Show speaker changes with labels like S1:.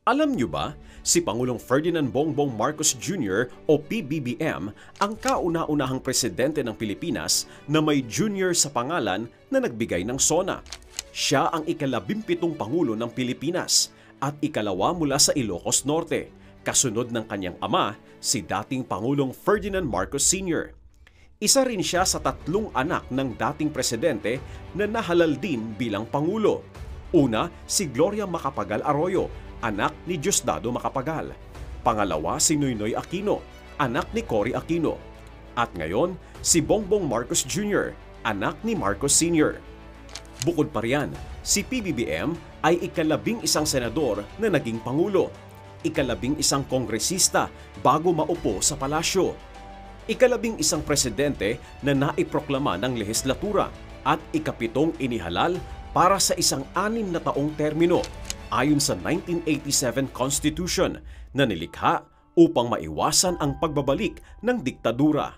S1: Alam niyo ba, si Pangulong Ferdinand Bongbong Marcos Jr. o PBBM ang kauna-unahang presidente ng Pilipinas na may junior sa pangalan na nagbigay ng SONA. Siya ang ika-17 Pangulo ng Pilipinas at ikalawa mula sa Ilocos Norte, kasunod ng kanyang ama, si dating Pangulong Ferdinand Marcos Sr. Isa rin siya sa 3 anak ng dating presidente na nahalal din bilang Pangulo. Una, si Gloria Macapagal Arroyo, anak ni Diosdado Macapagal. Pangalawa, si Noynoy Aquino, anak ni Cory Aquino. At ngayon, si Bongbong Marcos Jr., anak ni Marcos Sr. Bukod pa riyan, si PBBM ay ika-11 senador na naging Pangulo, ika-11 kongresista bago maupo sa palasyo, ika-11 presidente na naiproklama ng lehislatura at ika-7 inihalal para sa isang 6 na taong termino ayon sa 1987 Constitution na nilikha upang maiwasan ang pagbabalik ng diktadura.